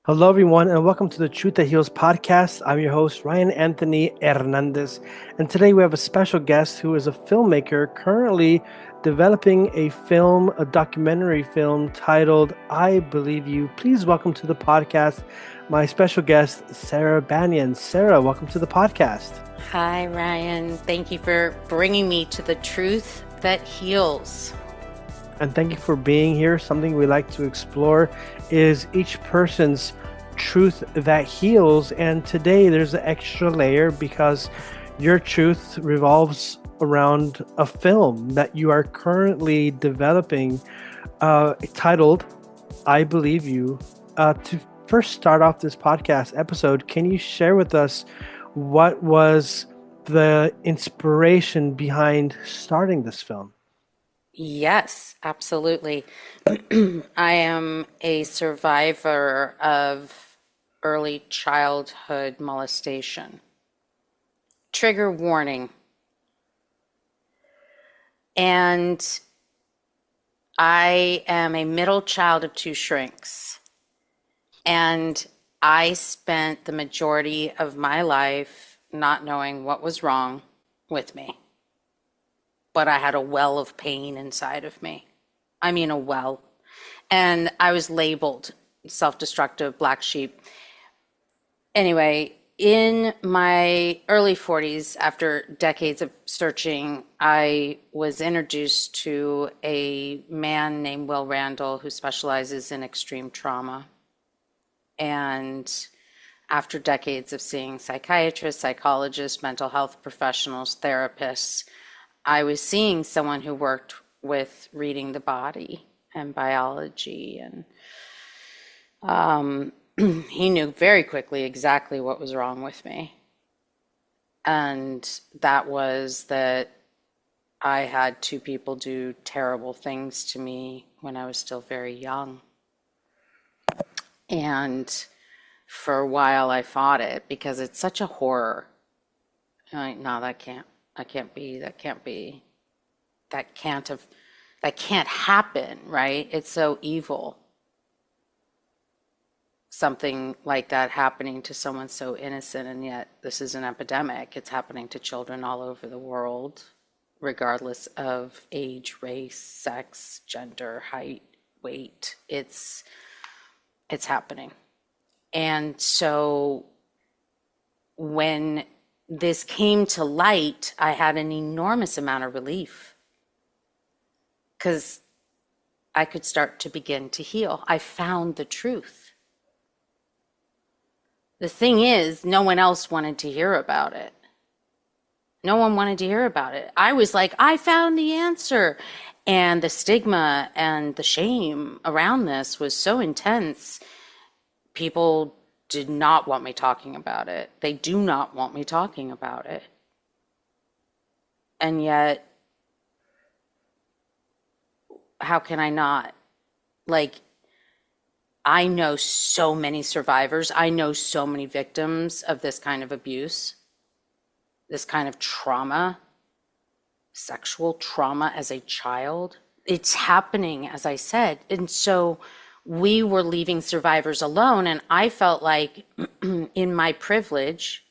Hello, everyone, and welcome to the Truth That Heals podcast. I'm your host, Ryan Anthony Hernandez. And today we have a special guest who is a filmmaker currently developing a documentary film titled I Believe You. Please welcome to the podcast my special guest, Sara Banyan. Sara, welcome to the podcast. Hi, Ryan. Thank you for bringing me to the truth that heals. And thank you for being here. Something we like to explore is each person's truth that heals. And today there's an extra layer because your truth revolves around a film that you are currently developing titled I Believe You. To first start off this podcast episode, can you share with us what was the inspiration behind starting this film? Yes, absolutely. I am a survivor of early childhood molestation. Trigger warning. And I am a middle child of two shrinks. And I spent the majority of my life not knowing what was wrong with me. But I had a well of pain inside of me. I mean, a well. And I was labeled self-destructive, black sheep. Anyway, in my early 40s, after decades of searching, I was introduced to a man named Will Randall who specializes in extreme trauma. And after decades of seeing psychiatrists, psychologists, mental health professionals, therapists, I was seeing someone who worked with reading the body and biology, and he knew very quickly exactly what was wrong with me. And that was that I had two people do terrible things to me when I was still very young. And for a while I fought it because it's such a horror. I'm like, no, that can't be, that can't happen, right? It's so evil. Something like that happening to someone so innocent, and yet this is an epidemic. It's happening to children all over the world, regardless of age, race, sex, gender, height, weight. It's happening. And so when this came to light, I had an enormous amount of relief because I could start to begin to heal. I found the truth. The thing is, no one else wanted to hear about it. No one wanted to hear about it. I was like, I found the answer. And the stigma and the shame around this was so intense. People did not want me talking about it. They do not want me talking about it. And yet, how can I not? Like, I know so many survivors. I know so many victims of this kind of abuse, this kind of trauma, sexual trauma as a child. It's happening, as I said. And so we were leaving survivors alone. And I felt like in my privilege,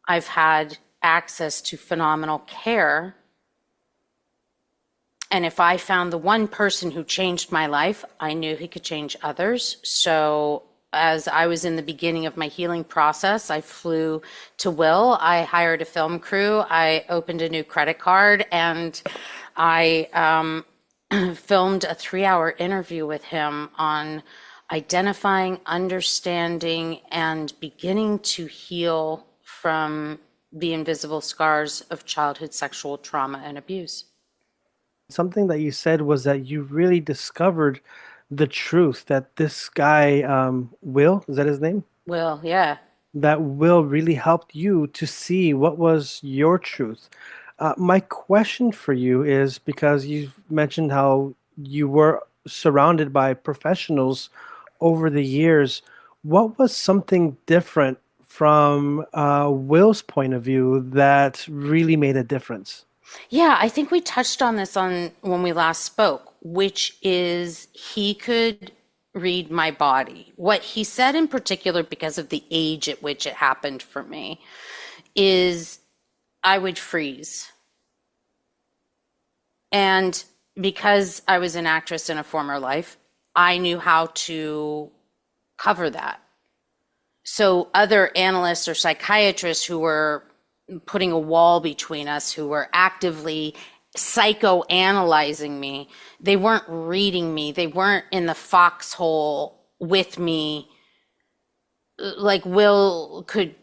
I've had access to phenomenal care. And if I found the one person who changed my life, I knew he could change others. So as I was in the beginning of my healing process, I flew to Will. I hired a film crew. I opened a new credit card, and I filmed a 3-hour interview with him on identifying, understanding, and beginning to heal from the invisible scars of childhood sexual trauma and abuse. Something that you said was that you really discovered the truth that this guy, Will, is that his name? Will, yeah. That Will really helped you to see what was your truth. My question for you is because you've mentioned how you were surrounded by professionals over the years. What was something different from Will's point of view that really made a difference? Yeah, I think we touched on this on when we last spoke, which is he could read my body. What he said in particular, because of the age at which it happened for me, is I would freeze. And because I was an actress in a former life, I knew how to cover that. So other analysts or psychiatrists who were putting a wall between us, who were actively psychoanalyzing me, they weren't reading me. They weren't in the foxhole with me. Like Will could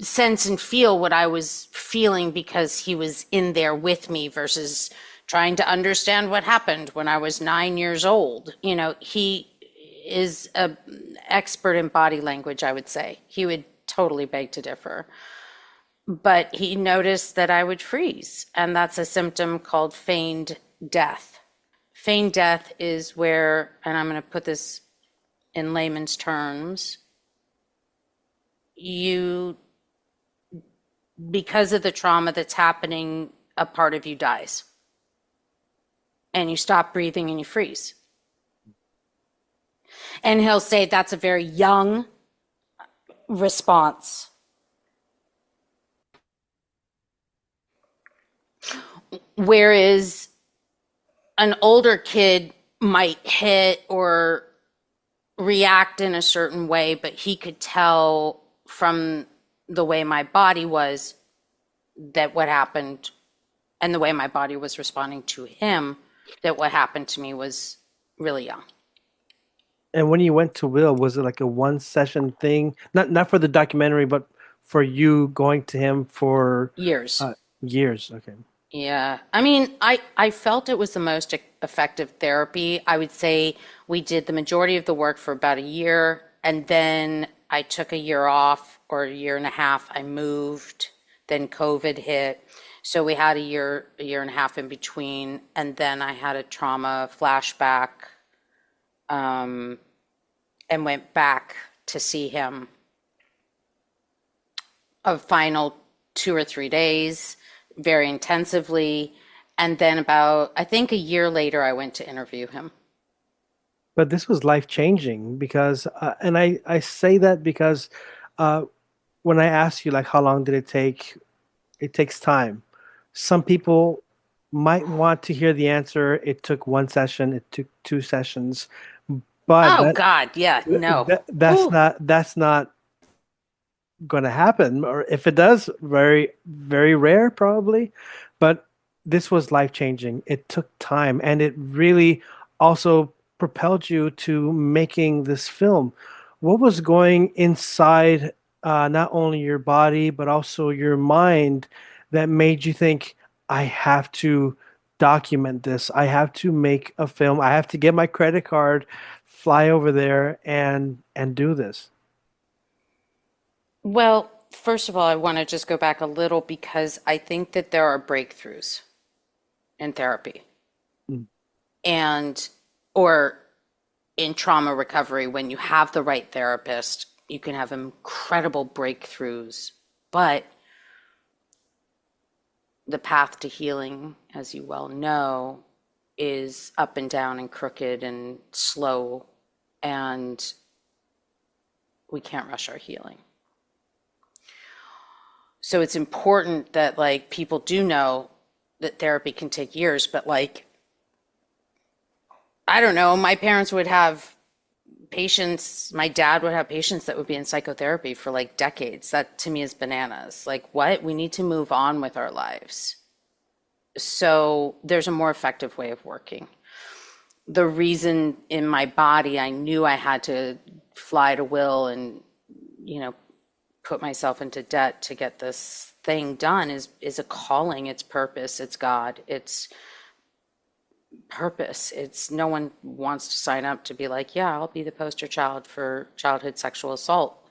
sense and feel what I was feeling because he was in there with me versus trying to understand what happened when I was 9 years old. He is an expert in body language, I would say. He would totally beg to differ. But he noticed that I would freeze, and that's a symptom called feigned death. Feigned death is where, and I'm going to put this in layman's terms, you, because of the trauma that's happening, a part of you dies. And you stop breathing and you freeze. And he'll say that's a very young response. Whereas an older kid might hit or react in a certain way, but he could tell from the way my body was that what happened, and the way my body was responding to him, that what happened to me was really young. And when you went to Will, was it like a one session thing? Not for the documentary, but for you going to him for Years. uh, years. Okay. Yeah. I mean, I felt it was the most effective therapy. I would say we did the majority of the work for about a year, and then I took a year off, or a year and a half. I moved, then COVID hit. So we had a year and a half in between, and then I had a trauma flashback, and went back to see him a final 2 or 3 days, very intensively. And then about, I think a year later, I went to interview him. But this was life changing because, and I say that because uh, when I asked you like how long did it take, it takes time. Some people might want to hear the answer. It took one session, it took two sessions, but Oh God, yeah, no. Whew. that's not going to happen, or if it does, very very rare probably. But this was life changing. It took time, and it really also propelled you to making this film. What was going inside, not only your body but also your mind, that made you think, I have to document this, I have to make a film, I have to get my credit card, fly over there and do this? Well, first of all, I want to just go back a little because I think that there are breakthroughs in therapy Mm. and or in trauma recovery. When you have the right therapist, you can have incredible breakthroughs. But the path to healing, as you well know, is up and down and crooked and slow, and we can't rush our healing. So it's important that like people do know that therapy can take years, but like, I don't know, my parents would have patients, my dad would have patients that would be in psychotherapy for like decades. That to me is bananas. Like, what? We need to move on with our lives. So there's a more effective way of working. The reason in my body I knew I had to fly to Will and, you know, put myself into debt to get this thing done is a calling. It's purpose. It's God. It's purpose. It's no one wants to sign up to be like, yeah, I'll be the poster child for childhood sexual assault.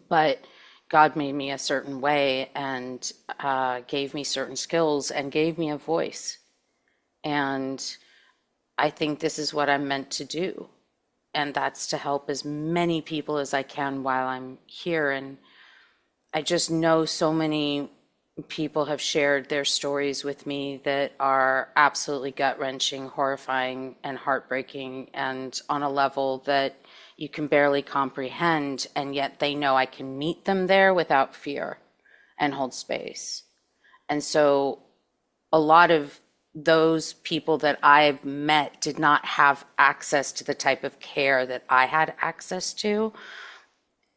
But God made me a certain way and gave me certain skills and gave me a voice. And I think this is what I'm meant to do. And that's to help as many people as I can while I'm here. And I just know so many people have shared their stories with me that are absolutely gut-wrenching, horrifying, and heartbreaking, and on a level that you can barely comprehend, and yet they know I can meet them there without fear and hold space. And so a lot of those people that I've met did not have access to the type of care that I had access to,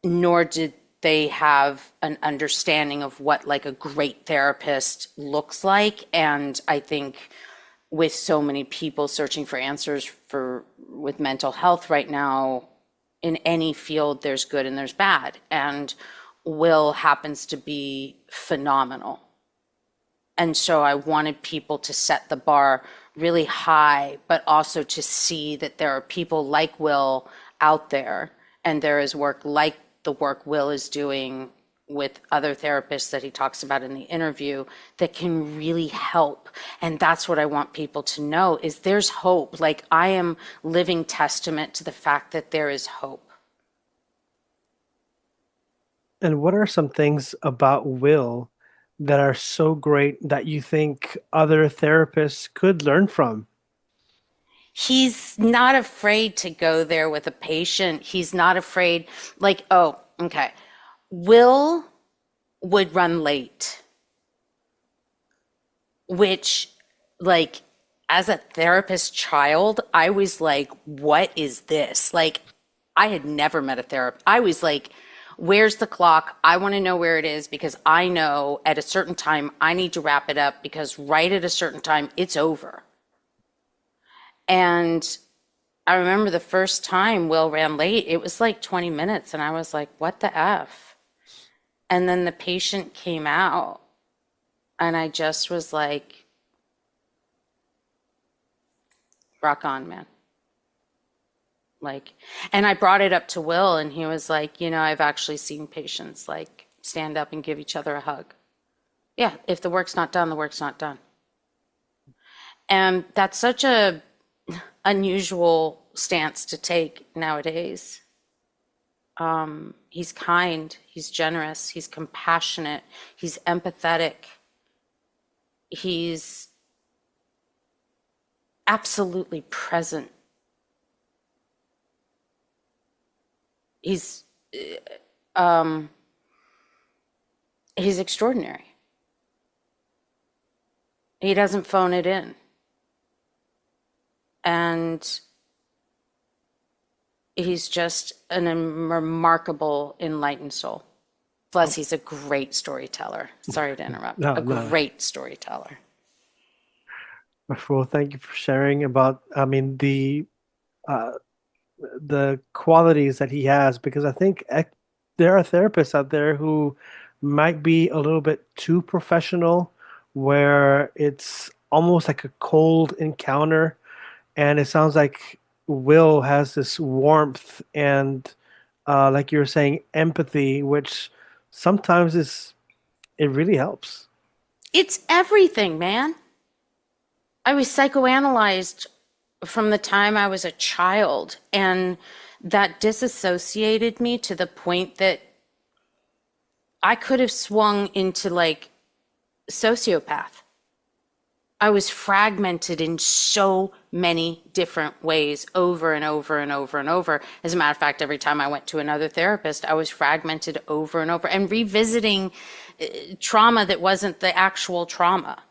nor did they have an understanding of what like a great therapist looks like. And I think with so many people searching for answers for with mental health right now, in any field, there's good and there's bad. And Will happens to be phenomenal. And so I wanted people to set the bar really high, but also to see that there are people like Will out there, and there is work like the work Will is doing with other therapists that he talks about in the interview that can really help. And that's what I want people to know is there's hope. Like I am living testament to the fact that there is hope. And what are some things about Will that are so great that you think other therapists could learn from? He's not afraid to go there with a patient. He's not afraid, like, oh, okay. Will would run late, which, like, as a therapist child, I was like, what is this? Like, I had never met a therapist. I was like, where's the clock? I want to know where it is because I know at a certain time I need to wrap it up because right at a certain time it's over. And I remember the first time Will ran late, it was like 20 minutes, and I was like, what the F? And then the patient came out, and I just was like, rock on, man. Like, and I brought it up to Will, and he was like, I've actually seen patients like stand up and give each other a hug. Yeah, if the work's not done, the work's not done. And that's such a unusual stance to take nowadays. He's kind, he's generous, he's compassionate, he's empathetic, he's absolutely present. He's he's extraordinary. He doesn't phone it in. And he's just a remarkable, enlightened soul. Plus, he's a great storyteller. Sorry to interrupt. No, A no. great storyteller. Well, thank you for sharing about, I mean, uh, the qualities that he has, because I think there are therapists out there who might be a little bit too professional, where it's almost like a cold encounter. And it sounds like Will has this warmth and, like you were saying, empathy, which sometimes it really helps. It's everything, man. I was psychoanalyzed from the time I was a child, and that disassociated me to the point that I could have swung into like sociopath. I was fragmented in so many different ways over and over and over and over. As a matter of fact, every time I went to another therapist, I was fragmented over and over and revisiting trauma that wasn't the actual trauma.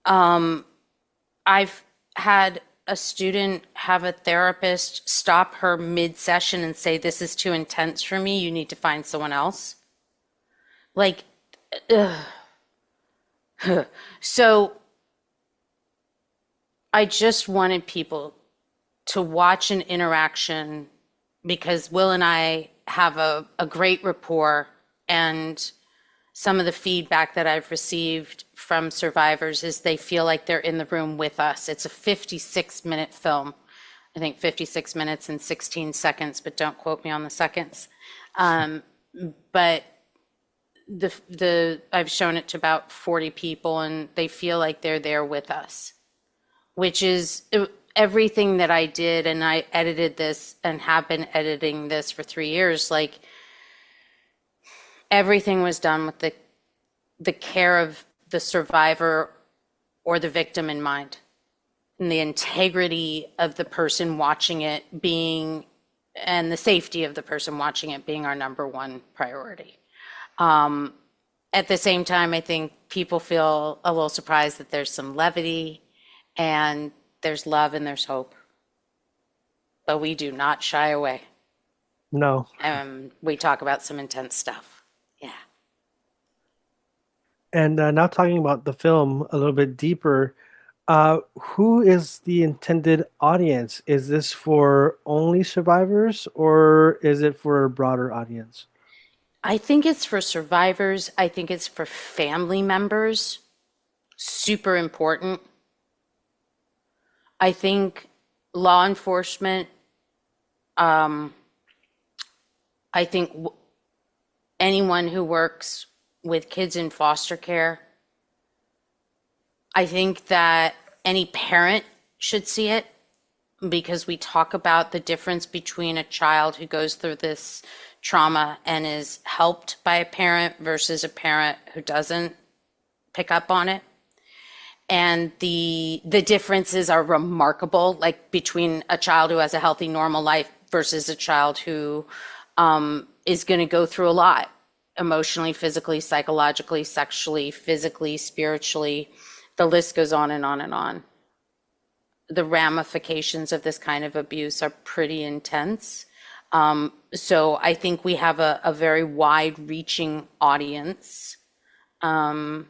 I've had a student have a therapist stop her mid-session and say, this is too intense for me. You need to find someone else. Like, ugh. So I just wanted people to watch an interaction because Will and I have a great rapport, and some of the feedback that I've received from survivors is they feel like they're in the room with us. It's a 56-minute film. I think 56 minutes and 16 seconds, but don't quote me on the seconds. But I've shown it to about 40 people, and they feel like they're there with us, which is everything that I did. And I edited this and have been editing this for 3 years. Like everything was done with the the care of the survivor or the victim in mind, and the integrity of the person watching it being, and the safety of the person watching it being our number one priority. At the same time, I think people feel a little surprised that there's some levity and there's love and there's hope, but we do not shy away. No. We talk about some intense stuff. Yeah. And now talking about the film a little bit deeper, who is the intended audience? Is this for only survivors or is it for a broader audience? I think it's for survivors. I think it's for family members. Super important. I think law enforcement, I think anyone who works with kids in foster care, I think that any parent should see it, because we talk about the difference between a child who goes through this trauma and is helped by a parent versus a parent who doesn't pick up on it. And the differences are remarkable, like between a child who has a healthy, normal life versus a child who is going to go through a lot emotionally, physically, psychologically, sexually, physically, spiritually. The list goes on and on and on. The ramifications of this kind of abuse are pretty intense. So I think we have a very wide-reaching audience. I'm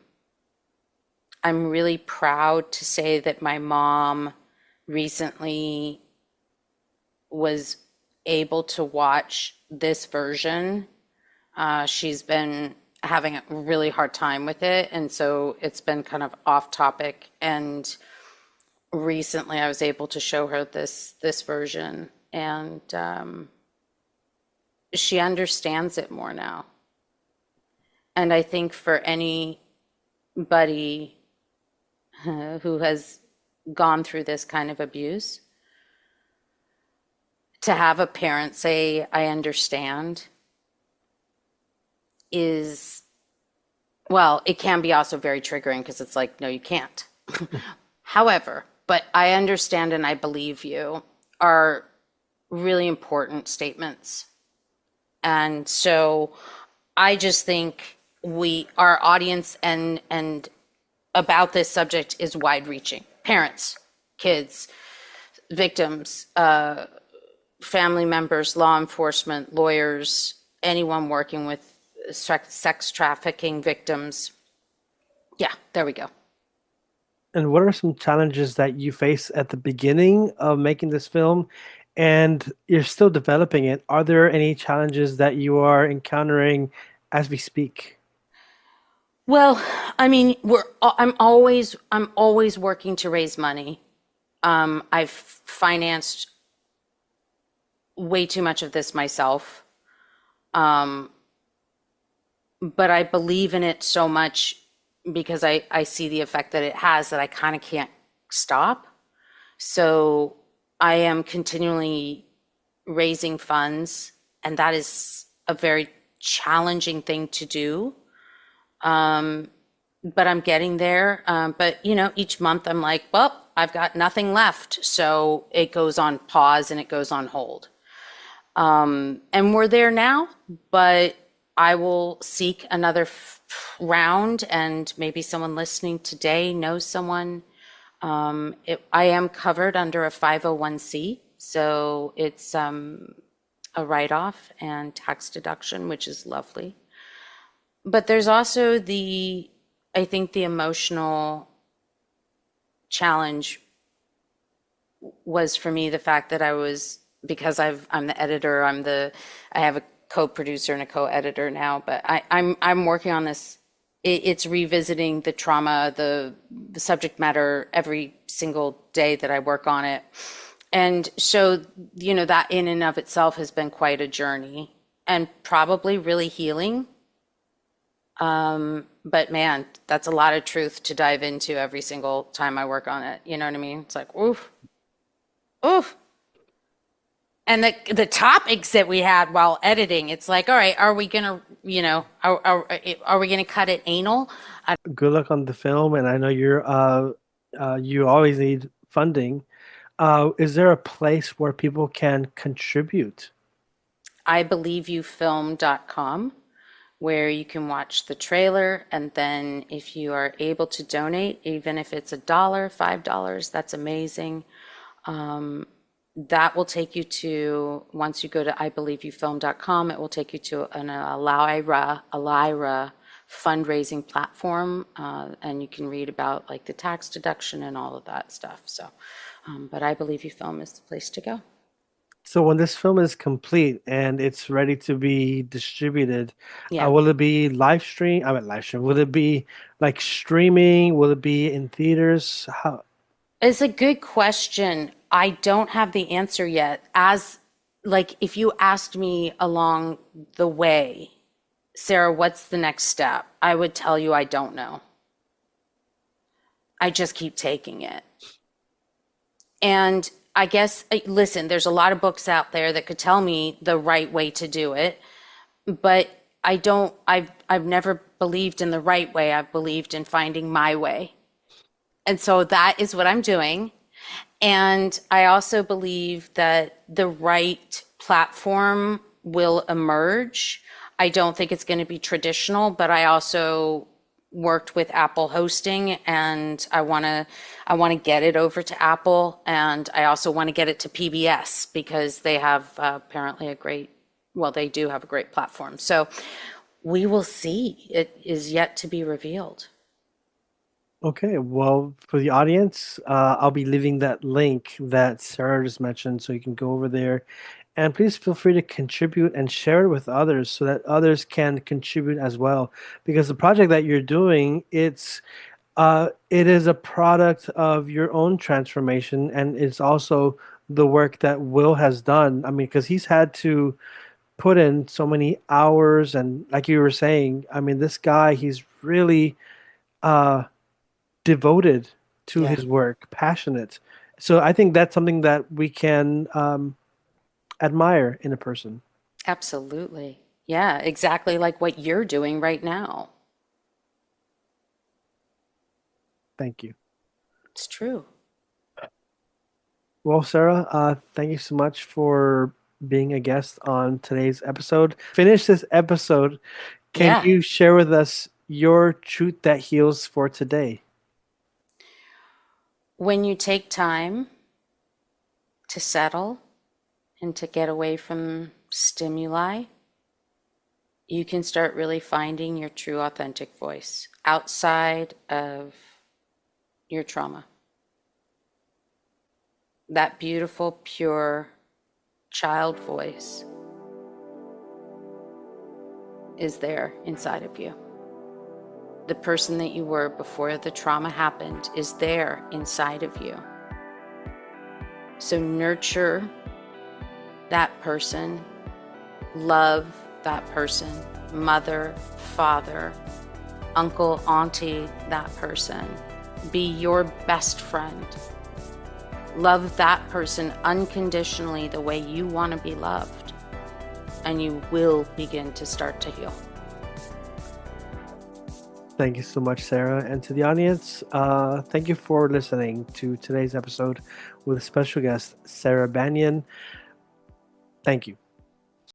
really proud to say that my mom recently was able to watch this version. She's been having a really hard time with it, and so it's been kind of off topic. And recently, I was able to show her this version, and she understands it more now. And I think for anybody who has gone through this kind of abuse, to have a parent say, I understand, is, well, it can be also very triggering because it's like, no, you can't. However, but I understand and I believe you are really important statements. And so I just think our audience and about this subject is wide reaching. Parents, kids, victims, family members, law enforcement, lawyers, anyone working with sex trafficking victims. Yeah, there we go. And what are some challenges that you face at the beginning of making this film? And you're still developing it. Are there any challenges that you are encountering as we speak? Well, I mean, I'm always working to raise money. I've financed way too much of this myself, but I believe in it so much because I see the effect that it has that I kind of can't stop. So I am continually raising funds, and that is a very challenging thing to do. But I'm getting there. But each month I'm like, well, I've got nothing left. So it goes on pause and it goes on hold. And we're there now, but I will seek another round, and maybe someone listening today knows someone. I am covered under a 501c, so it's a write-off and tax deduction, which is lovely. But there's also I think the emotional challenge was for me the fact that because I'm the editor, I have a co-producer and a co-editor now, but I'm working on this. It's revisiting the trauma, the subject matter every single day that I work on it. And so, that in and of itself has been quite a journey and probably really healing. But man, that's a lot of truth to dive into every single time I work on it. You know what I mean? It's like, oof, oof. And the topics that we had while editing, it's like, all right, are we gonna, are we gonna cut it anal? Good luck on the film, and I know you always need funding. Is there a place where people can contribute? IBelieveYouFilm.com, where you can watch the trailer, and then if you are able to donate, even if it's $1, $5, that's amazing. That will take you to, once you go to IBelieveYouFilm.com, it will take you to an Alira fundraising platform, and you can read about like the tax deduction and all of that stuff. So, but I Believe You Film is the place to go. So when this film is complete and it's ready to be distributed, Yeah. will it be live stream? I mean, live stream. Will it be like streaming? Will it be in theaters? How? It's a good question. I don't have the answer yet. As like if you asked me along the way, Sarah, what's the next step? I would tell you I don't know. I just keep taking it. And I guess, listen, there's a lot of books out there that could tell me the right way to do it, but I've never believed in the right way. I've believed in finding my way. And so that is what I'm doing. And I also believe that the right platform will emerge. I don't think it's going to be traditional, but I also worked with Apple hosting, and I want to get it over to Apple, and I also want to get it to PBS because they have apparently they do have a great platform. So we will see. It is yet to be revealed. Okay, well, for the audience, I'll be leaving that link that Sarah just mentioned, so you can go over there. And please feel free to contribute and share it with others so that others can contribute as well. Because the project that you're doing, it is a product of your own transformation, and it's also the work that Will has done. I mean, because he's had to put in so many hours, and like you were saying, I mean, this guy, he's really uh devoted to Yeah, his work, passionate. So I think that's something that we can admire in a person. absolutely. Yeah, exactly like what you're doing right now. Thank you. It's true. Well, Sarah, thank you so much for being a guest on today's episode. Finish this episode. Can Yeah. you share with us your truth that heals for today? When you take time to settle and to get away from stimuli, you can start really finding your true authentic voice outside of your trauma. That beautiful, pure child voice is there inside of you. The person that you were before the trauma happened is there inside of you. So nurture that person, love that person, mother, father, uncle, auntie, that person. Be your best friend. Love that person unconditionally the way you want to be loved, and you will begin to start to heal. Thank you so much, Sarah. And to the audience, thank you for listening to today's episode with special guest, Sarah Banyan. Thank you.